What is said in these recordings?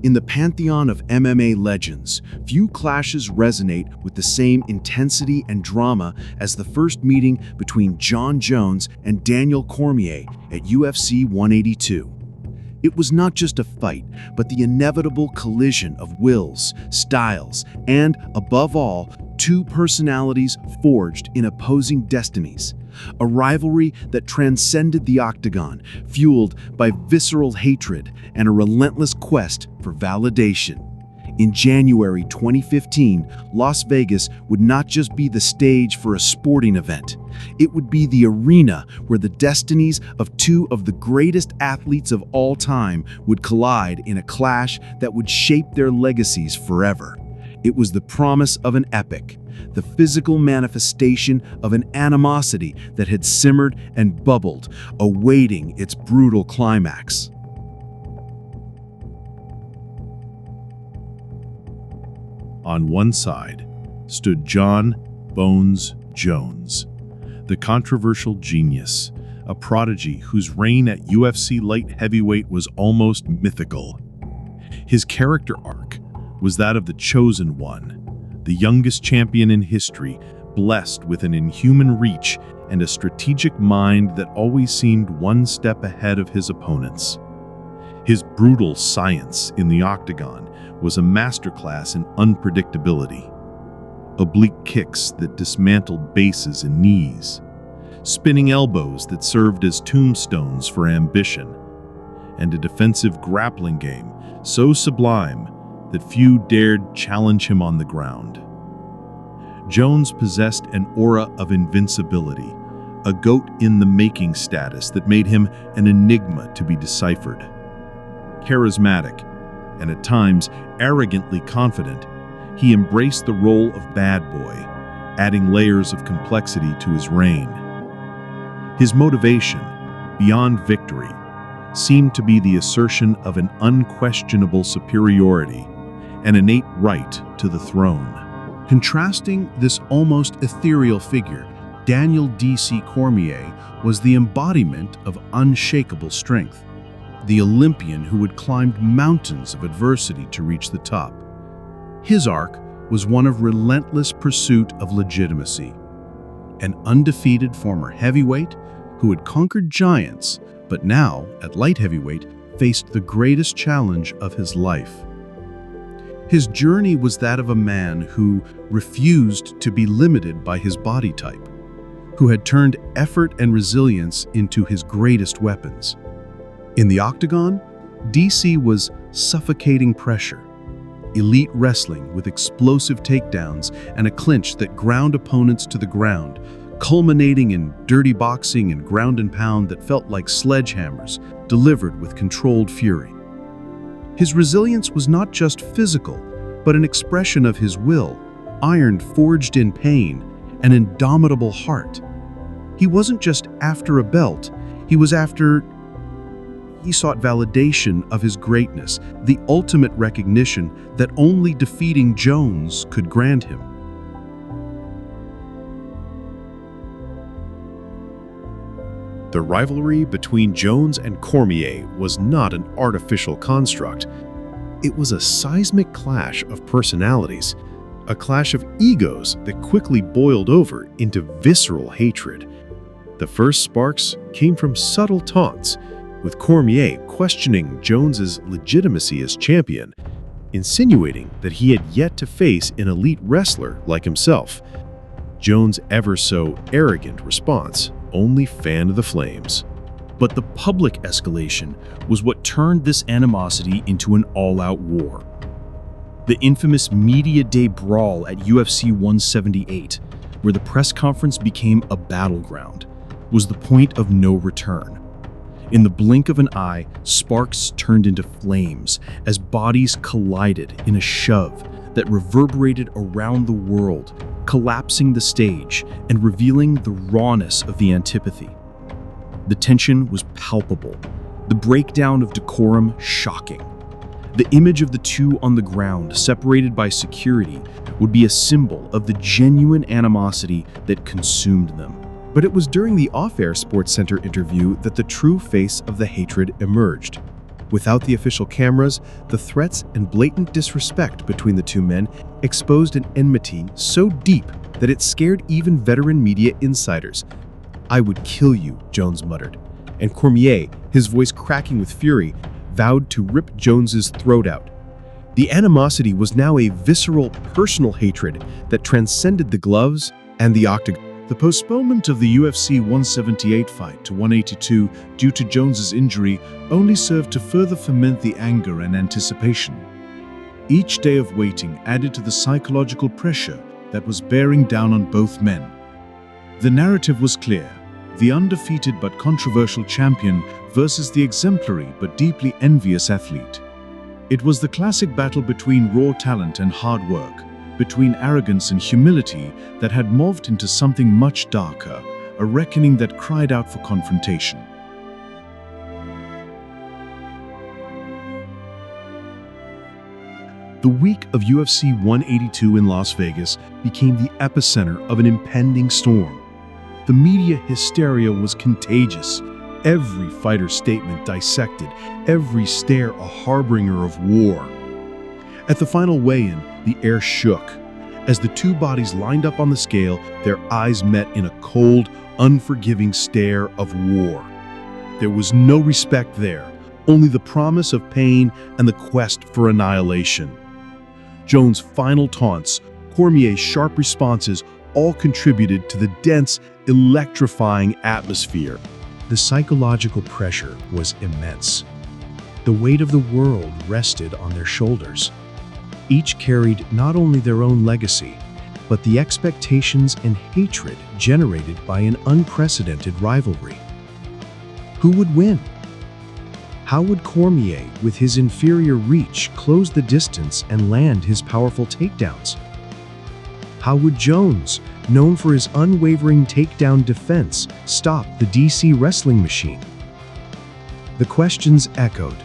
In the pantheon of MMA legends, few clashes resonate with the same intensity and drama as the first meeting between Jon Jones and Daniel Cormier at UFC 182. It was not just a fight, but the inevitable collision of wills, styles, and, above all, two personalities forged in opposing destinies. A rivalry that transcended the octagon, fueled by visceral hatred and a relentless quest for validation. In January 2015, Las Vegas would not just be the stage for a sporting event. It would be the arena where the destinies of two of the greatest athletes of all time would collide in a clash that would shape their legacies forever. It was the promise of an epic, the physical manifestation of an animosity that had simmered and bubbled, awaiting its brutal climax. On one side stood Jon "Bones" Jones, the controversial genius, a prodigy whose reign at UFC light heavyweight was almost mythical. His character arc was that of the chosen one, the youngest champion in history, blessed with an inhuman reach and a strategic mind that always seemed one step ahead of his opponents. His brutal science in the octagon was a masterclass in unpredictability. Oblique kicks that dismantled bases and knees, spinning elbows that served as tombstones for ambition, and a defensive grappling game so sublime that few dared challenge him on the ground. Jones possessed an aura of invincibility, a goat in the making status that made him an enigma to be deciphered. Charismatic, and at times arrogantly confident, he embraced the role of bad boy, adding layers of complexity to his reign. His motivation, beyond victory, seemed to be the assertion of an unquestionable superiority, an innate right to the throne. Contrasting this almost ethereal figure, Daniel DC Cormier was the embodiment of unshakable strength, the Olympian who had climbed mountains of adversity to reach the top. His arc was one of relentless pursuit of legitimacy, an undefeated former heavyweight who had conquered giants, but now, at light heavyweight, faced the greatest challenge of his life. His journey was that of a man who refused to be limited by his body type, who had turned effort and resilience into his greatest weapons. In the octagon, DC was suffocating pressure, elite wrestling with explosive takedowns and a clinch that ground opponents to the ground, culminating in dirty boxing and ground and pound that felt like sledgehammers delivered with controlled fury. His resilience was not just physical, but an expression of his will, iron forged in pain, an indomitable heart. He wasn't just after a belt, he sought validation of his greatness, the ultimate recognition that only defeating Jones could grant him. The rivalry between Jones and Cormier was not an artificial construct. It was a seismic clash of personalities, a clash of egos that quickly boiled over into visceral hatred. The first sparks came from subtle taunts, with Cormier questioning Jones's legitimacy as champion, insinuating that he had yet to face an elite wrestler like himself. Jones' ever so arrogant response only fanned the flames. But the public escalation was what turned this animosity into an all-out war. The infamous Media Day Brawl at UFC 178, where the press conference became a battleground, was the point of no return. In the blink of an eye, sparks turned into flames as bodies collided in a shove that reverberated around the world, collapsing the stage and revealing the rawness of the antipathy. The tension was palpable, the breakdown of decorum shocking. The image of the two on the ground, separated by security, would be a symbol of the genuine animosity that consumed them. But it was during the off-air SportsCenter interview that the true face of the hatred emerged. Without the official cameras, the threats and blatant disrespect between the two men exposed an enmity so deep that it scared even veteran media insiders. "I would kill you," Jones muttered. And Cormier, his voice cracking with fury, vowed to rip Jones's throat out. The animosity was now a visceral, personal hatred that transcended the gloves and the octagon. The postponement of the UFC 178 fight to 182 due to Jones's injury only served to further foment the anger and anticipation. Each day of waiting added to the psychological pressure that was bearing down on both men. The narrative was clear: the undefeated but controversial champion versus the exemplary but deeply envious athlete. It was the classic battle between raw talent and hard work, between arrogance and humility that had morphed into something much darker, a reckoning that cried out for confrontation. The week of UFC 182 in Las Vegas became the epicenter of an impending storm. The media hysteria was contagious. Every fighter's statement dissected, every stare a harbinger of war. At the final weigh-in, the air shook. As the two bodies lined up on the scale, their eyes met in a cold, unforgiving stare of war. There was no respect there, only the promise of pain and the quest for annihilation. Jones' final taunts, Cormier's sharp responses, all contributed to the dense, electrifying atmosphere. The psychological pressure was immense. The weight of the world rested on their shoulders. Each carried not only their own legacy, but the expectations and hatred generated by an unprecedented rivalry. Who would win? How would Cormier, with his inferior reach, close the distance and land his powerful takedowns? How would Jones, known for his unwavering takedown defense, stop the DC wrestling machine? The questions echoed.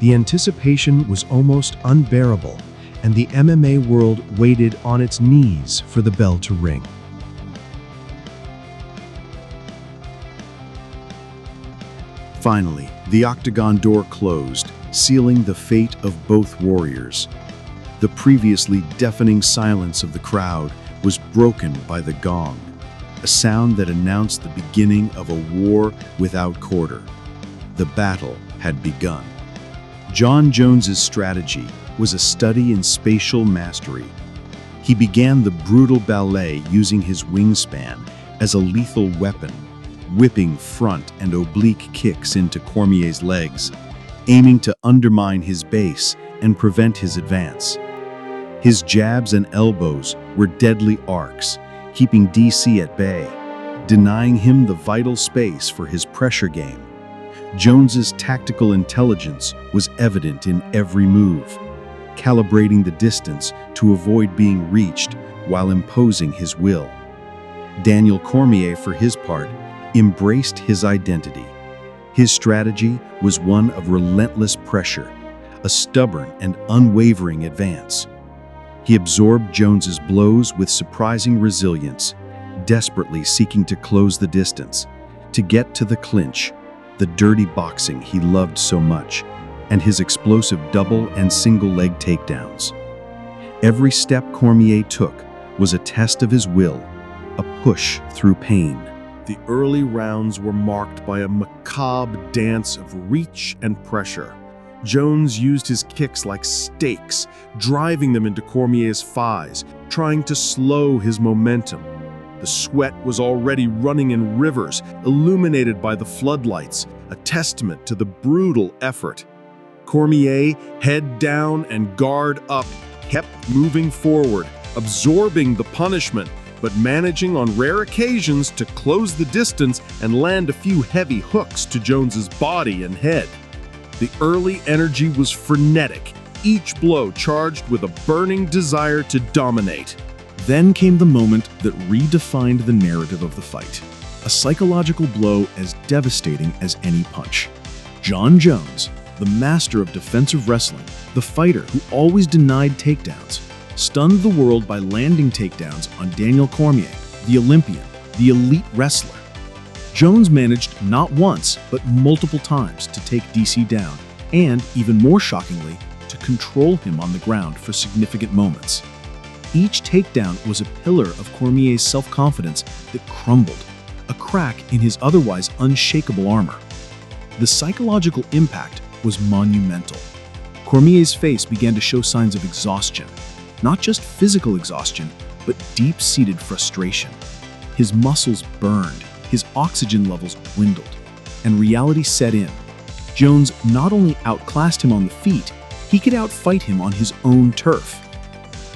The anticipation was almost unbearable, and the MMA world waited on its knees for the bell to ring. Finally, the octagon door closed, sealing the fate of both warriors. The previously deafening silence of the crowd was broken by the gong, a sound that announced the beginning of a war without quarter. The battle had begun. Jon Jones's strategy was a study in spatial mastery. He began the brutal ballet using his wingspan as a lethal weapon, whipping front and oblique kicks into Cormier's legs, aiming to undermine his base and prevent his advance. His jabs and elbows were deadly arcs, keeping DC at bay, denying him the vital space for his pressure game. Jones's tactical intelligence was evident in every move, calibrating the distance to avoid being reached while imposing his will. Daniel Cormier, for his part, embraced his identity. His strategy was one of relentless pressure, a stubborn and unwavering advance. He absorbed Jones's blows with surprising resilience, desperately seeking to close the distance, to get to the clinch, the dirty boxing he loved so much, and his explosive double and single leg takedowns. Every step Cormier took was a test of his will, a push through pain. The early rounds were marked by a macabre dance of reach and pressure. Jones used his kicks like stakes, driving them into Cormier's thighs, trying to slow his momentum. The sweat was already running in rivers, illuminated by the floodlights, a testament to the brutal effort. Cormier, head down and guard up, kept moving forward, absorbing the punishment, but managing on rare occasions to close the distance and land a few heavy hooks to Jones's body and head. The early energy was frenetic, each blow charged with a burning desire to dominate. Then came the moment that redefined the narrative of the fight. A psychological blow as devastating as any punch. Jon Jones, the master of defensive wrestling, the fighter who always denied takedowns, stunned the world by landing takedowns on Daniel Cormier, the Olympian, the elite wrestler. Jones managed not once, but multiple times to take DC down, and, even more shockingly, to control him on the ground for significant moments. Each takedown was a pillar of Cormier's self-confidence that crumbled, a crack in his otherwise unshakable armor. The psychological impact was monumental. Cormier's face began to show signs of exhaustion, not just physical exhaustion, but deep-seated frustration. His muscles burned, his oxygen levels dwindled, and reality set in. Jones not only outclassed him on the feet, he could outfight him on his own turf.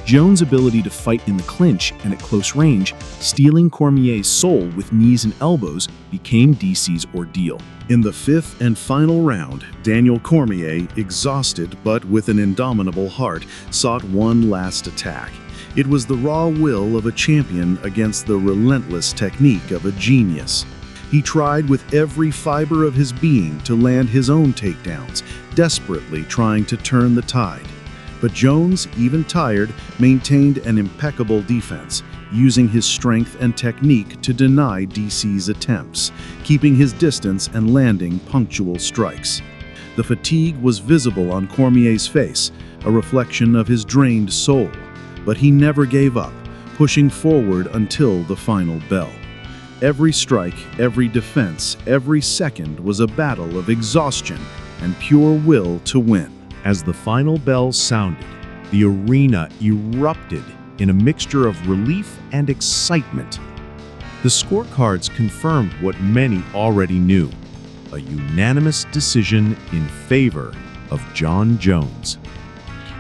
Jones' ability to fight in the clinch and at close range, stealing Cormier's soul with knees and elbows, became DC's ordeal. In the fifth and final round, Daniel Cormier, exhausted but with an indomitable heart, sought one last attack. It was the raw will of a champion against the relentless technique of a genius. He tried with every fiber of his being to land his own takedowns, desperately trying to turn the tide. But Jones, even tired, maintained an impeccable defense, using his strength and technique to deny DC's attempts, keeping his distance and landing punctual strikes. The fatigue was visible on Cormier's face, a reflection of his drained soul. But he never gave up, pushing forward until the final bell. Every strike, every defense, every second was a battle of exhaustion and pure will to win. As the final bell sounded, the arena erupted in a mixture of relief and excitement. The scorecards confirmed what many already knew: a unanimous decision in favor of Jon Jones.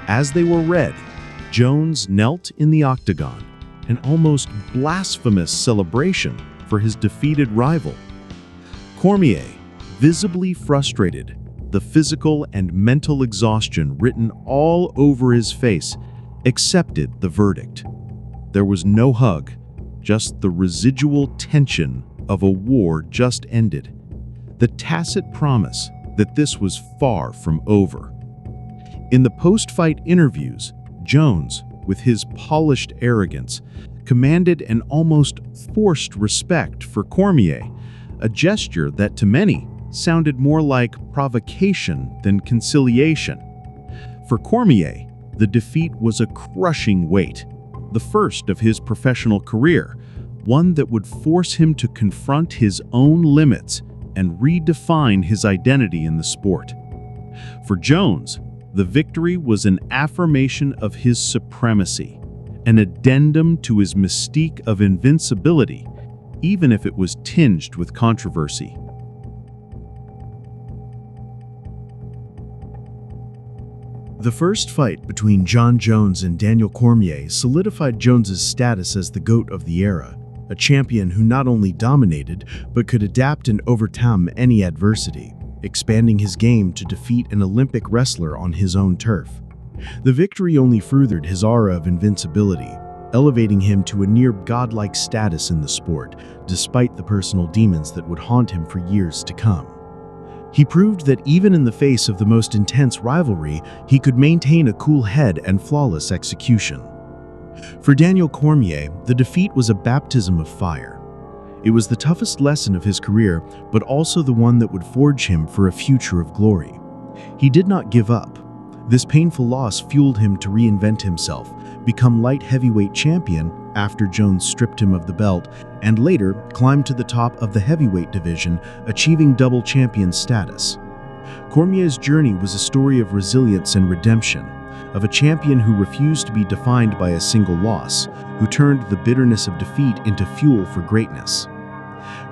As they were read, Jones knelt in the octagon, an almost blasphemous celebration for his defeated rival. Cormier, visibly frustrated, the physical and mental exhaustion written all over his face, accepted the verdict. There was no hug, just the residual tension of a war just ended, the tacit promise that this was far from over. In the post-fight interviews, Jones, with his polished arrogance, commanded an almost forced respect for Cormier, a gesture that to many sounded more like provocation than conciliation. For Cormier, the defeat was a crushing weight, the first of his professional career, one that would force him to confront his own limits and redefine his identity in the sport. For Jones, the victory was an affirmation of his supremacy, an addendum to his mystique of invincibility, even if it was tinged with controversy. The first fight between Jon Jones and Daniel Cormier solidified Jones's status as the GOAT of the era, a champion who not only dominated, but could adapt and overcome any adversity, expanding his game to defeat an Olympic wrestler on his own turf. The victory only furthered his aura of invincibility, elevating him to a near godlike status in the sport, despite the personal demons that would haunt him for years to come. He proved that even in the face of the most intense rivalry, he could maintain a cool head and flawless execution. For Daniel Cormier, the defeat was a baptism of fire. It was the toughest lesson of his career, but also the one that would forge him for a future of glory. He did not give up. This painful loss fueled him to reinvent himself, become light heavyweight champion after Jones stripped him of the belt, and later climbed to the top of the heavyweight division, achieving double champion status. Cormier's journey was a story of resilience and redemption, of a champion who refused to be defined by a single loss, who turned the bitterness of defeat into fuel for greatness.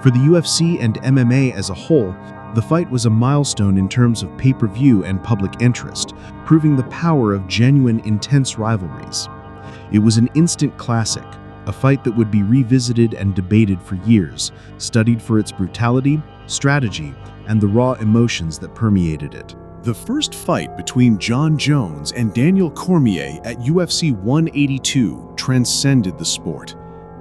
For the UFC and MMA as a whole, the fight was a milestone in terms of pay-per-view and public interest, proving the power of genuine, intense rivalries. It was an instant classic, a fight that would be revisited and debated for years, studied for its brutality, strategy, and the raw emotions that permeated it. The first fight between Jon Jones and Daniel Cormier at UFC 182 transcended the sport.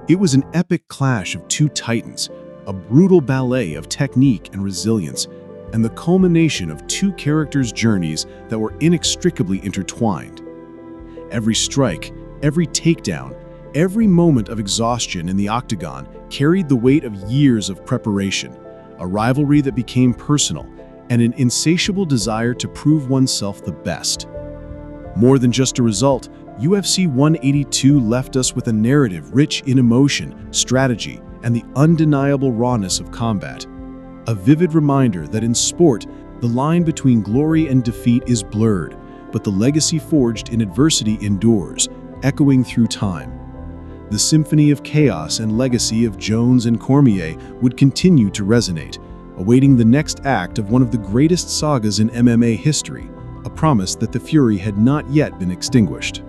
It was an epic clash of two titans, a brutal ballet of technique and resilience, and the culmination of two characters' journeys that were inextricably intertwined. Every strike, every takedown, every moment of exhaustion in the octagon carried the weight of years of preparation, a rivalry that became personal, and an insatiable desire to prove oneself the best. More than just a result, UFC 182 left us with a narrative rich in emotion, strategy, and the undeniable rawness of combat. A vivid reminder that in sport, the line between glory and defeat is blurred, but the legacy forged in adversity endures, echoing through time. The symphony of chaos and legacy of Jones and Cormier would continue to resonate, awaiting the next act of one of the greatest sagas in MMA history, a promise that the fury had not yet been extinguished.